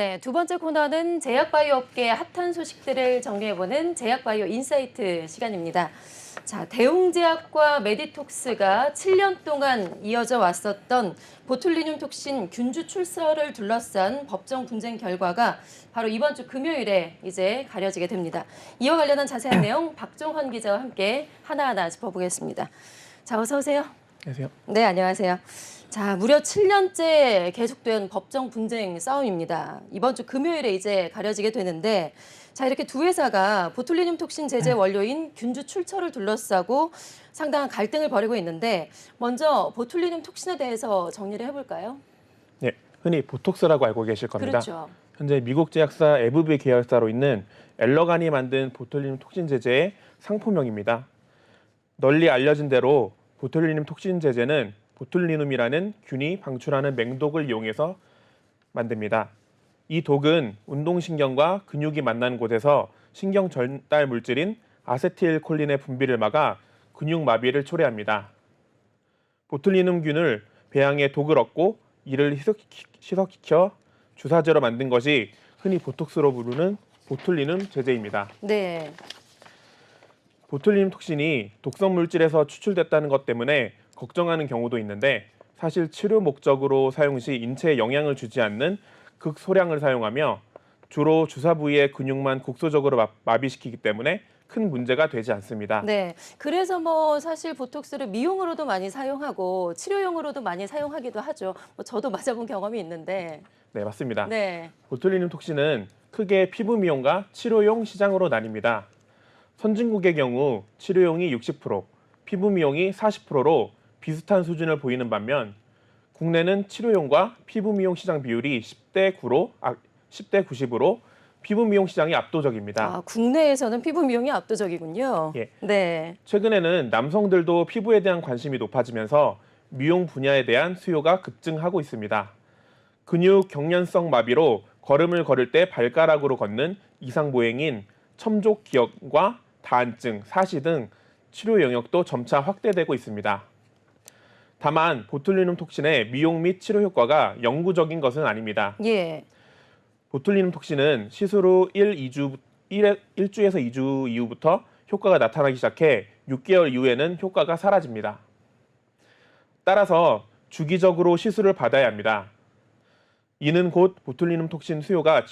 네, 두 번째 코너는 제약바이오 업계의 핫한 소식들을 정리해보는 제약바이오 인사이트 시간입니다. 자, 대웅제약과 메디톡스가 7년 동안 이어져 왔었던 보툴리눔 톡신 균주 출사를 둘러싼 법정 분쟁 결과가 바로 이번 주 금요일에 이제 가려지게 됩니다. 이와 관련한 자세한 내용 박종헌 기자와 함께 하나하나 짚어보겠습니다. 자, 어서 오세요. 안녕하세요. 네, 안녕하세요. 자, 무려 7년째 계속된 법정 분쟁 싸움입니다. 이번 주 금요일에 이제 가려지게 되는데, 자, 이렇게 두 회사가 보툴리눔 톡신 제제 원료인 균주 출처를 둘러싸고 상당한 갈등을 벌이고 있는데, 먼저 보툴리눔 톡신에 대해서 정리를 해볼까요? 네, 흔히 보톡스라고 알고 계실 겁니다. 그렇죠. 현재 미국 제약사 에브비 계열사로 있는 엘러간이 만든 보툴리눔 톡신 제제의 상품명입니다. 널리 알려진 대로 보툴리눔 톡신 제제는 보툴리눔이라는 균이 방출하는 맹독을 이용해서 만듭니다. 이 독은 운동신경과 근육이 만난 곳에서 신경 전달 물질인 아세틸콜린의 분비를 막아 근육 마비를 초래합니다. 보툴리눔균을 배양해 독을 얻고 이를 희석시켜 주사제로 만든 것이 흔히 보톡스로 부르는 보툴리눔 제제입니다. 네. 보툴리눔 톡신이 독성 물질에서 추출됐다는 것 때문에 걱정하는 경우도 있는데 사실 치료 목적으로 사용 시 인체에 영향을 주지 않는 극소량을 사용하며 주로 주사 부위의 근육만 국소적으로 마비시키기 때문에 큰 문제가 되지 않습니다. 네. 그래서 뭐 사실 보톡스를 미용으로도 많이 사용하고 치료용으로도 많이 사용하기도 하죠. 뭐 저도 맞아본 경험이 있는데. 네, 맞습니다. 네. 보툴리눔 톡신은 크게 피부 미용과 치료용 시장으로 나뉩니다. 선진국의 경우 치료용이 60%, 피부 미용이 40%로 비슷한 수준을 보이는 반면 국내는 치료용과 피부 미용 시장 비율이 10대 90으로 피부 미용 시장이 압도적입니다. 아, 국내에서는 피부 미용이 압도적이군요. 예. 네. 최근에는 남성들도 피부에 대한 관심이 높아지면서 미용 분야에 대한 수요가 급증하고 있습니다. 근육 경련성 마비로 걸음을 걸을 때 발가락으로 걷는 이상 보행인 첨족 기형과 다한증, 사시 등 치료 영역도 점차 확대되고 있습니다. 다만 보툴리눔 톡신의 미용 및 치료 효과가 영구적인 것은 아닙니다. 예. 보툴리눔 톡신은 시술 후 1주에서 2주 이후부터 효과가 나타나기 시작해 6개월 이후에는 효과가 사라집니다. 따라서 주기적으로 시술을 받아야 합니다. 이는 곧 보툴리눔 톡신 수요가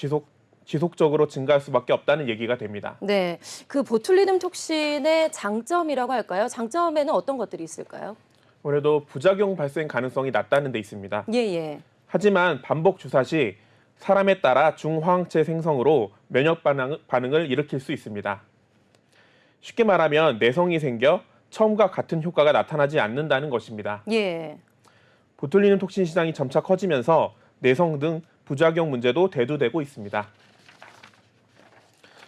지속적으로 증가할 수밖에 없다는 얘기가 됩니다. 네. 그 보툴리눔 톡신의 장점이라고 할까요? 장점에는 어떤 것들이 있을까요? 아무래도 부작용 발생 가능성이 낮다는 데 있습니다. 예. 하지만 반복 주사 시 사람에 따라 중화항체 생성으로 면역 반응을 일으킬 수 있습니다. 쉽게 말하면 내성이 생겨 처음과 같은 효과가 나타나지 않는다는 것입니다. 예. 보툴리눔 톡신 시장이 점차 커지면서 내성 등 부작용 문제도 대두되고 있습니다.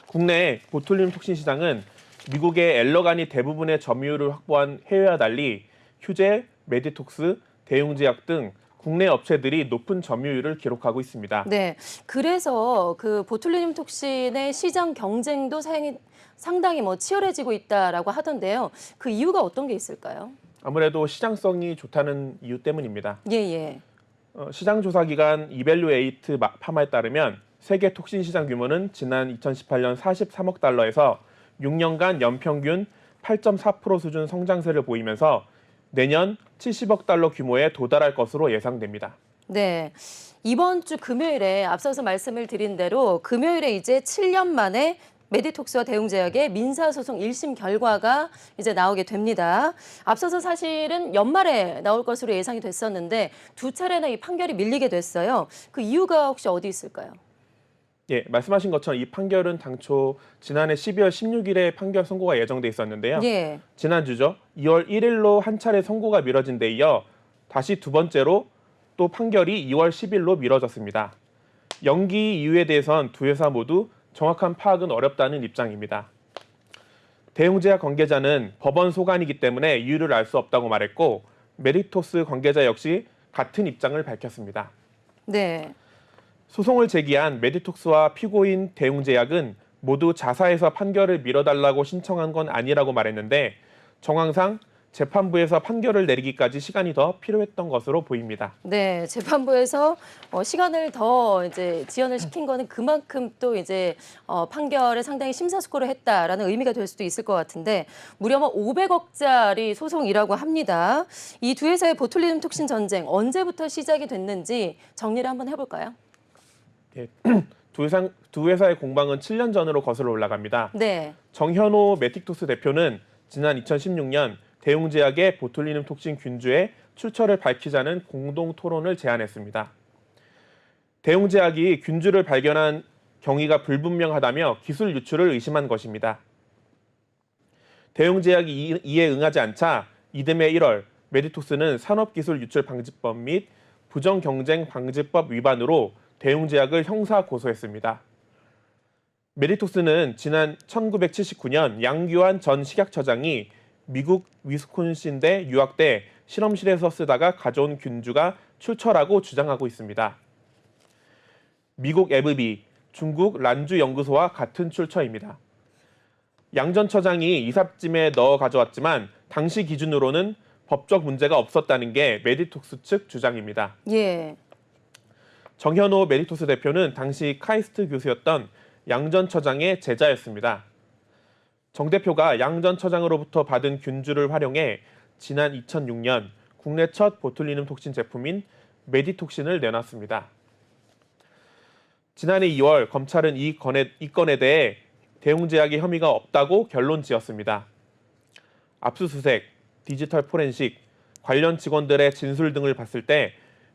국내 보툴리눔 톡신 시장은 미국의 엘러간이 대부분의 점유율을 확보한 해외와 달리 휴재, 메디톡스, 대웅제약 등 국내 업체들이 높은 점유율을 기록하고 있습니다. 네. 그래서 그 보툴리눔 톡신의 시장 경쟁도 상당히 뭐 치열해지고 있다라고 하던데요. 그 이유가 어떤 게 있을까요? 아무래도 시장성이 좋다는 이유 때문입니다. 예. 시장조사기관 이벨루에이트 파마에 따르면 세계 톡신 시장 규모는 지난 2018년 43억 달러에서 6년간 연평균 8.4% 수준 성장세를 보이면서 내년 70억 달러 규모에 도달할 것으로 예상됩니다. 네. 이번 주 금요일에 앞서서 말씀을 드린 대로 금요일에 이제 7년 만에 메디톡스와 대웅제약의 민사소송 1심 결과가 이제 나오게 됩니다. 앞서서 사실은 연말에 나올 것으로 예상이 됐었는데 두 차례나 이 판결이 밀리게 됐어요. 그 이유가 혹시 어디 있을까요? 예, 말씀하신 것처럼 이 판결은 당초 지난해 12월 16일에 판결 선고가 예정돼 있었는데요. 예. 지난주죠. 2월 1일로 한 차례 선고가 미뤄진 데 이어 다시 두 번째로 또 판결이 2월 10일로 미뤄졌습니다. 연기 이유에 대해선 두 회사 모두 정확한 파악은 어렵다는 입장입니다. 대웅제약 관계자는 법원 소관이기 때문에 이유를 알 수 없다고 말했고 메디토스 관계자 역시 같은 입장을 밝혔습니다. 네. 소송을 제기한 메디톡스와 피고인 대웅제약은 모두 자사에서 판결을 미뤄달라고 신청한 건 아니라고 말했는데 정황상 재판부에서 판결을 내리기까지 시간이 더 필요했던 것으로 보입니다. 네, 재판부에서 시간을 더 이제 지연을 시킨 거는 그만큼 또 이제 판결에 상당히 심사숙고를 했다라는 의미가 될 수도 있을 것 같은데 무려 500억짜리 소송이라고 합니다. 이 두 회사의 보툴리눔 톡신 전쟁 언제부터 시작이 됐는지 정리를 한번 해볼까요? 예, 두 회사의 공방은 7년 전으로 거슬러 올라갑니다. 네. 정현호 메틱토스 대표는 지난 2016년 대웅제약의 보툴리눔 톡신 균주의 출처를 밝히자는 공동 토론을 제안했습니다. 대웅제약이 균주를 발견한 경위가 불분명하다며 기술 유출을 의심한 것입니다. 대웅제약이 이에 응하지 않자 이듬해 1월 메디톡스는 산업기술유출방지법 및 부정경쟁방지법 위반으로 대웅제약을 형사 고소했습니다. 메디톡스는 지난 1979년 양규환 전 식약처장이 미국 위스콘신대 유학 때 실험실에서 쓰다가 가져온 균주가 출처라고 주장하고 있습니다. 미국 에브비, 중국 란주 연구소와 같은 출처입니다. 양 전 처장이 이삿짐에 넣어 가져왔지만 당시 기준으로는 법적 문제가 없었다는 게 메디톡스 측 주장입니다. 예. 정현호 메디톡스 대표는 당시 카이스트 교수였던 양 전 처장의 제자였습니다. 정 대표가 양 전 처장으로부터 받은 균주를 활용해 지난 2006년 국내 첫 보툴리눔 톡신 제품인 메디톡신을 내놨습니다. 지난해 2월 검찰은 이 건에 대해 대웅제약의 혐의가 없다고 결론 지었습니다. 압수수색, 디지털 포렌식, 관련 직원들의 진술 등을 봤을 때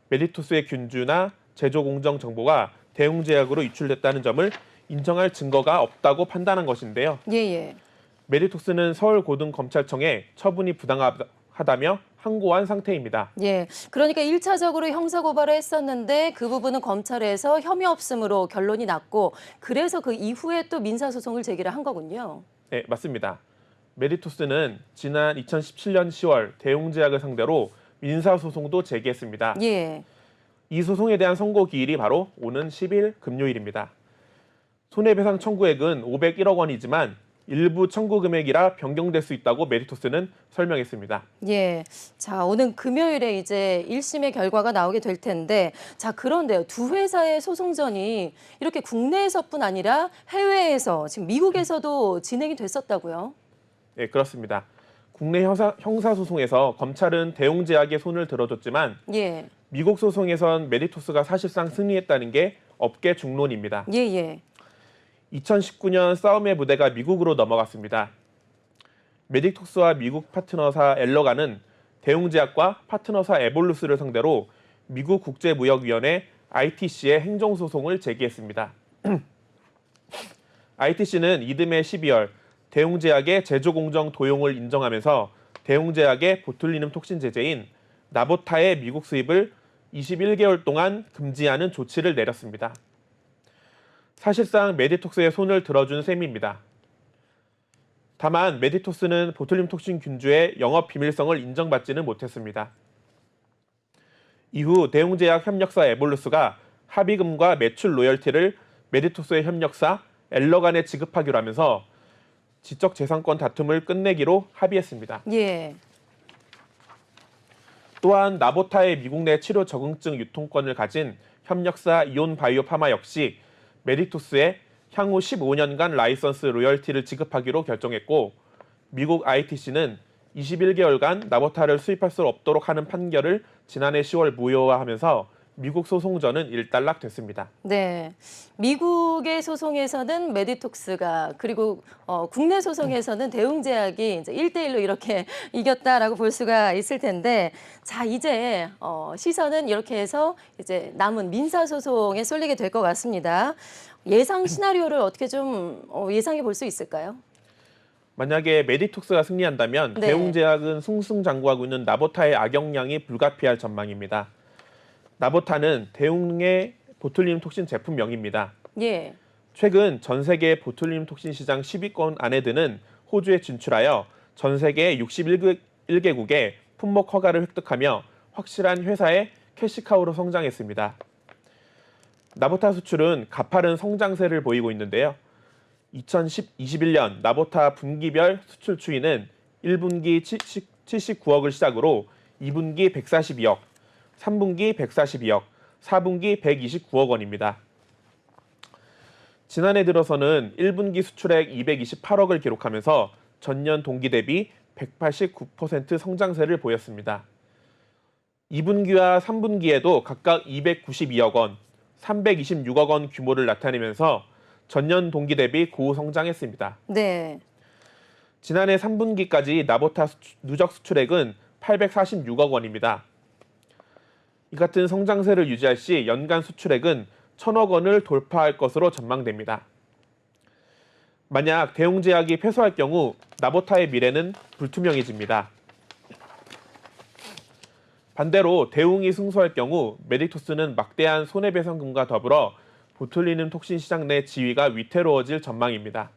메디토스의 균주나 제조 공정 정보가 대웅제약으로 유출됐다는 점을 인정할 증거가 없다고 판단한 것인데요. 예. 메디톡스는 서울고등검찰청에 처분이 부당하다며 항고한 상태입니다. 예. 그러니까 1차적으로 형사 고발을 했었는데 그 부분은 검찰에서 혐의 없음으로 결론이 났고 그래서 그 이후에 또 민사 소송을 제기를 한 거군요. 네, 맞습니다. 메디토스는 지난 2017년 10월 대웅제약을 상대로 민사 소송도 제기했습니다. 예. 이 소송에 대한 선고 기일이 바로 오는 10일 금요일입니다. 손해배상 청구액은 501억 원이지만 일부 청구 금액이라 변경될 수 있다고 메디토스는 설명했습니다. 예. 자, 오는 금요일에 이제 1심의 결과가 나오게 될 텐데, 자, 그런데요. 두 회사의 소송전이 이렇게 국내에서뿐 아니라 해외에서, 지금 미국에서도 진행이 됐었다고요? 네, 그렇습니다. 국내 형사소송에서 검찰은 대웅제약의 손을 들어줬지만 예. 미국 소송에선 메디토스가 사실상 승리했다는 게 업계 중론입니다. 예. 2019년 싸움의 무대가 미국으로 넘어갔습니다. 메디톡스와 미국 파트너사 엘러가는 대웅제약과 파트너사 에볼루스를 상대로 미국 국제무역위원회 ITC에 행정소송을 제기했습니다. ITC는 이듬해 12월 대웅제약의 제조공정 도용을 인정하면서 대웅제약의 보툴리눔 톡신 제재인 나보타의 미국 수입을 21개월 동안 금지하는 조치를 내렸습니다. 사실상 메디톡스의 손을 들어준 셈입니다. 다만 메디톡스는 보툴리눔 톡신 균주의 영업 비밀성을 인정받지는 못했습니다. 이후 대웅제약 협력사 에볼루스가 합의금과 매출 로열티를 메디톡스의 협력사 엘러간에 지급하기로 하면서 지적재산권 다툼을 끝내기로 합의했습니다. 예. 또한 나보타의 미국 내 치료 적응증 유통권을 가진 협력사 이온바이오 파마 역시 메디토스에 향후 15년간 라이선스 로열티를 지급하기로 결정했고 미국 ITC는 21개월간 나보타를 수입할 수 없도록 하는 판결을 지난해 10월 무효화하면서 미국 소송전은 일단락됐습니다. 네. 미국의 소송에서는 메디톡스가 그리고 국내 소송에서는 대웅제약이 이제 1대1로 이렇게 이겼다라고 볼 수가 있을 텐데 자, 이제 시선은 이렇게 해서 이제 남은 민사 소송에 쏠리게 될 것 같습니다. 예상 시나리오를 어떻게 좀 예상해 볼 수 있을까요? 만약에 메디톡스가 승리한다면 네. 대웅제약은 승승장구하고 있는 나보타의 악영향이 불가피할 전망입니다. 나보타는 대웅의 보툴리눔 톡신 제품명입니다. 예. 최근 전 세계 보툴리눔 톡신 시장 10위권 안에 드는 호주에 진출하여 전 세계 61개국에 품목 허가를 획득하며 확실한 회사의 캐시카우로 성장했습니다. 나보타 수출은 가파른 성장세를 보이고 있는데요. 2021년 나보타 분기별 수출 추이는 1분기 79억을 시작으로 2분기 142억, 3분기 142억, 4분기 129억 원입니다. 지난해 들어서는 1분기 수출액 228억을 기록하면서 전년 동기 대비 189% 성장세를 보였습니다. 2분기와 3분기에도 각각 292억 원, 326억 원 규모를 나타내면서 전년 동기 대비 고성장했습니다. 네. 지난해 3분기까지 나보타 누적 수출액은 846억 원입니다. 이 같은 성장세를 유지할 시 연간 수출액은 1,000억 원을 돌파할 것으로 전망됩니다. 만약 대웅제약이 패소할 경우 나보타의 미래는 불투명해집니다. 반대로 대웅이 승소할 경우 메디토스는 막대한 손해배상금과 더불어 보툴리눔 톡신 시장 내 지위가 위태로워질 전망입니다.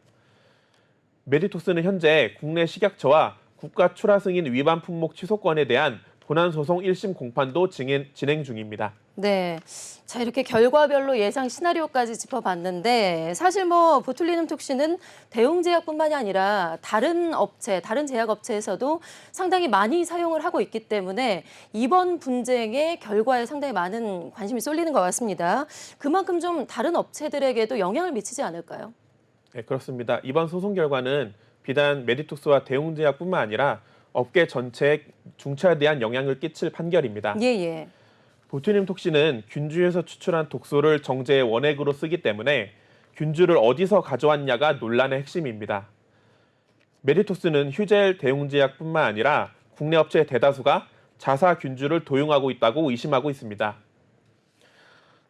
메디토스는 현재 국내 식약처와 국가 출하 승인 위반 품목 취소권에 대한 본안 소송 1심 공판도 진행 중입니다. 네. 자, 이렇게 결과별로 예상 시나리오까지 짚어봤는데 사실 보툴리눔 톡신은 대웅제약뿐만이 아니라 다른 제약업체에서도 상당히 많이 사용을 하고 있기 때문에 이번 분쟁의 결과에 상당히 많은 관심이 쏠리는 것 같습니다. 그만큼 좀 다른 업체들에게도 영향을 미치지 않을까요? 네, 그렇습니다. 이번 소송 결과는 비단 메디톡스와 대웅제약뿐만 아니라 업계 전체에 중차대한 영향을 끼칠 판결입니다. 예. 보툴리눔 톡신은 균주에서 추출한 독소를 정제의 원액으로 쓰기 때문에 균주를 어디서 가져왔냐가 논란의 핵심입니다. 메디톡스는 휴젤 대웅제약뿐만 아니라 국내 업체 대다수가 자사 균주를 도용하고 있다고 의심하고 있습니다.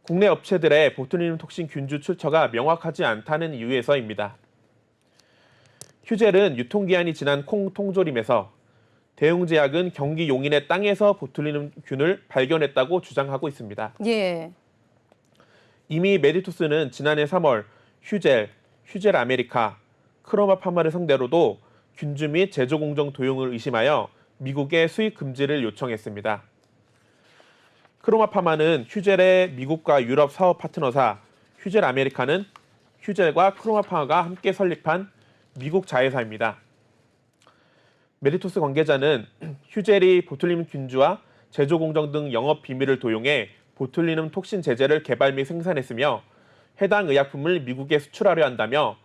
국내 업체들의 보툴리눔 톡신 균주 출처가 명확하지 않다는 이유에서입니다. 휴젤은 유통기한이 지난 콩 통조림에서, 대웅제약은 경기 용인의 땅에서 보툴리눔 균을 발견했다고 주장하고 있습니다. 예. 이미 메디토스는 지난해 3월 휴젤 아메리카, 크로마파마를 상대로도 균주 및 제조 공정 도용을 의심하여 미국에 수입 금지를 요청했습니다. 크로마파마는 휴젤의 미국과 유럽 사업 파트너사, 휴젤 아메리카는 휴젤과 크로마파마가 함께 설립한 미국 자회사입니다. 메디토스 관계자는 휴젤이 보툴리눔 균주와 제조 공정 등 영업 비밀을 도용해 보툴리눔 톡신 제제를 개발 및 생산했으며 해당 의약품을 미국에 수출하려 한다며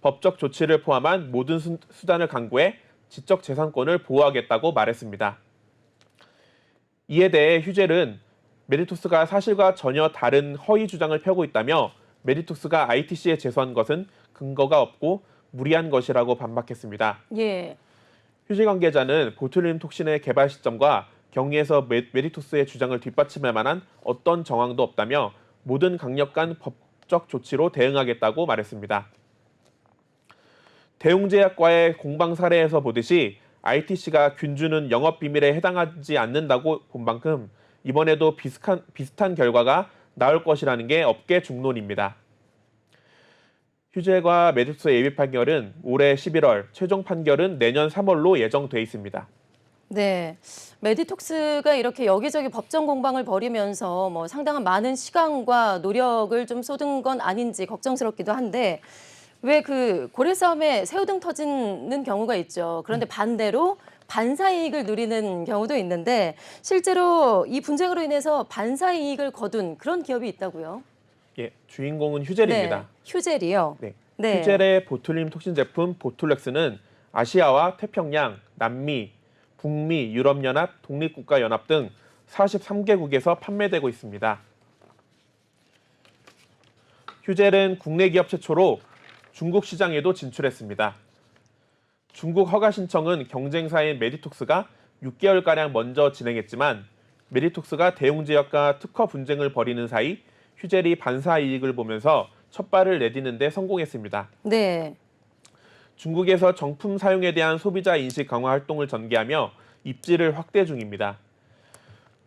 법적 조치를 포함한 모든 수단을 강구해 지적 재산권을 보호하겠다고 말했습니다. 이에 대해 휴젤은 메디토스가 사실과 전혀 다른 허위 주장을 펴고 있다며 메디토스가 ITC에 제소한 것은 근거가 없고 무리한 것이라고 반박했습니다. 예. 휴젤 관계자는 보툴리눔 톡신의 개발 시점과 경위에서 메디토스의 주장을 뒷받침할 만한 어떤 정황도 없다며 모든 강력한 법적 조치로 대응하겠다고 말했습니다. 대웅제약과의 공방 사례에서 보듯이 ITC가 균주는 영업 비밀에 해당하지 않는다고 본 만큼 이번에도 비슷한 결과가 나올 것이라는 게 업계 중론입니다. 휴젤과 메디토스의 예비 판결은 올해 11월, 최종 판결은 내년 3월로 예정돼 있습니다. 네, 메디톡스가 이렇게 여기저기 법정 공방을 벌이면서 상당한 많은 시간과 노력을 좀 쏟은 건 아닌지 걱정스럽기도 한데 왜 그 고래 싸움에 새우등 터지는 경우가 있죠. 그런데 반대로 반사 이익을 누리는 경우도 있는데 실제로 이 분쟁으로 인해서 반사 이익을 거둔 그런 기업이 있다고요? 예, 주인공은 휴젤입니다. 네, 휴젤이요. 네. 네. 휴젤의 보툴리눔 톡신 제품 보툴렉스는 아시아와 태평양, 남미, 북미, 유럽연합, 독립국가연합 등 43개국에서 판매되고 있습니다. 휴젤은 국내 기업 최초로 중국 시장에도 진출했습니다. 중국 허가 신청은 경쟁사인 메디톡스가 6개월가량 먼저 진행했지만 메디톡스가 대웅제약과 특허 분쟁을 벌이는 사이 휴젤이 반사 이익을 보면서 첫 발을 내딛는 데 성공했습니다. 네. 중국에서 정품 사용에 대한 소비자 인식 강화 활동을 전개하며 입지를 확대 중입니다.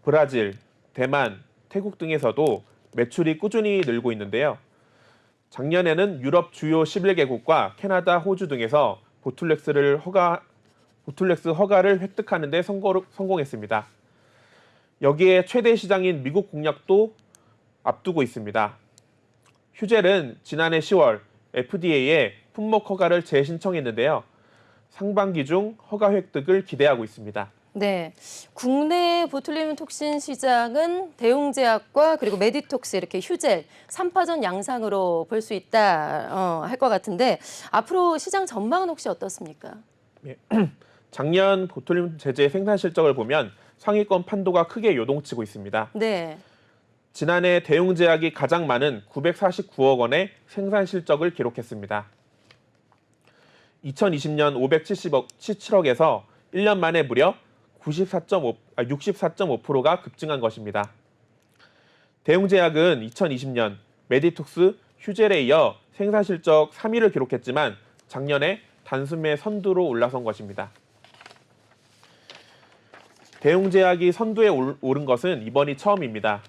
브라질, 대만, 태국 등에서도 매출이 꾸준히 늘고 있는데요. 작년에는 유럽 주요 11개국과 캐나다, 호주 등에서 보툴렉스 허가를 획득하는 데 성공했습니다. 여기에 최대 시장인 미국 공략도 앞두고 있습니다. 휴젤은 지난해 10월 FDA에 품목 허가를 재신청했는데요. 상반기 중 허가 획득을 기대하고 있습니다. 네, 국내 보툴리눔 톡신 시장은 대웅제약과 그리고 메디톡스 이렇게 휴젤 3파전 양상으로 볼 수 있다 할 것 같은데 앞으로 시장 전망은 혹시 어떻습니까? 예. 작년 보툴리눔 제제 생산 실적을 보면 상위권 판도가 크게 요동치고 있습니다. 네, 지난해 대웅제약이 가장 많은 949억 원의 생산 실적을 기록했습니다. 2020년 577억에서 1년 만에 무려 64.5%가 급증한 것입니다. 대웅제약은 2020년 메디톡스, 휴젤에 이어 생산 실적 3위를 기록했지만 작년에 단숨에 선두로 올라선 것입니다. 대웅제약이 선두에 오른 것은 이번이 처음입니다.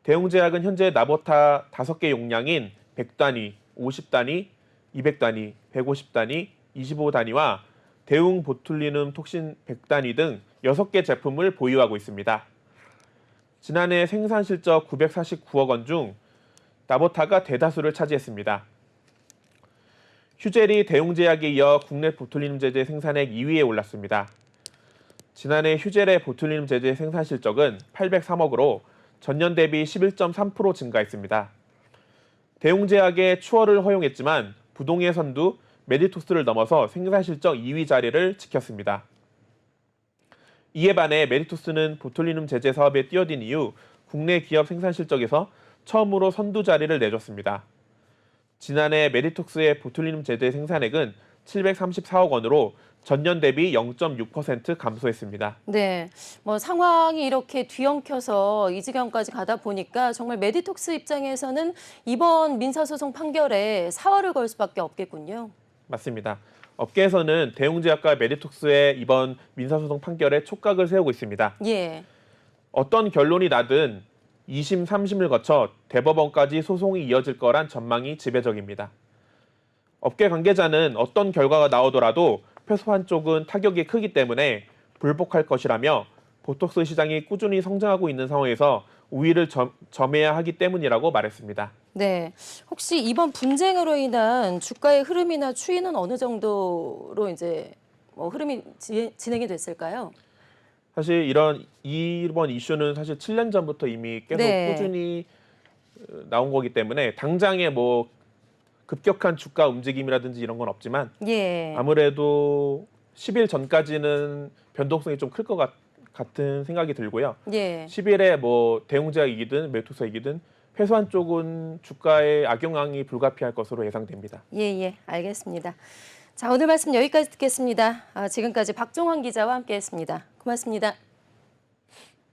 대웅제약은 현재 나보타 5개 용량인 100단위, 50단위, 200단위, 150단위, 25단위와 대웅 보툴리눔 톡신 100단위 등 6개 제품을 보유하고 있습니다. 지난해 생산 실적 949억 원 중 나보타가 대다수를 차지했습니다. 휴젤이 대웅제약에 이어 국내 보툴리눔 제제 생산액 2위에 올랐습니다. 지난해 휴젤의 보툴리눔 제제 생산 실적은 803억으로 전년 대비 11.3% 증가했습니다. 대웅제약의 추월을 허용했지만 부동의 선두 메디톡스를 넘어서 생산 실적 2위 자리를 지켰습니다. 이에 반해 메디톡스는 보툴리눔 제제 사업에 뛰어든 이후 국내 기업 생산 실적에서 처음으로 선두 자리를 내줬습니다. 지난해 메디톡스의 보툴리눔 제제 생산액은 734억 원으로 전년 대비 0.6% 감소했습니다. 네, 뭐 상황이 이렇게 뒤엉켜서 이 지경까지 가다 보니까 정말 메디톡스 입장에서는 이번 민사소송 판결에 사활을 걸 수밖에 없겠군요. 맞습니다. 업계에서는 대웅제약과 메디톡스의 이번 민사소송 판결에 촉각을 세우고 있습니다. 예, 어떤 결론이 나든 2심, 3심을 거쳐 대법원까지 소송이 이어질 거란 전망이 지배적입니다. 업계 관계자는 어떤 결과가 나오더라도 패소한 쪽은 타격이 크기 때문에 불복할 것이라며 보톡스 시장이 꾸준히 성장하고 있는 상황에서 우위를 점해야 하기 때문이라고 말했습니다. 네. 혹시 이번 분쟁으로 인한 주가의 흐름이나 추이는 어느 정도로 이제 흐름이 진행이 됐을까요? 사실 이번 이슈는 사실 7년 전부터 이미 계속 네. 꾸준히 나온 거기 때문에 당장에 뭐 급격한 주가 움직임이라든지 이런 건 없지만 예. 아무래도 10일 전까지는 변동성이 좀 클 것 같은 생각이 들고요. 예. 10일에 뭐 대웅제약이든 메디톡스이든 패소한 쪽은 주가에 악영향이 불가피할 것으로 예상됩니다. 예, 알겠습니다. 자, 오늘 말씀 여기까지 듣겠습니다. 지금까지 박종환 기자와 함께했습니다. 고맙습니다.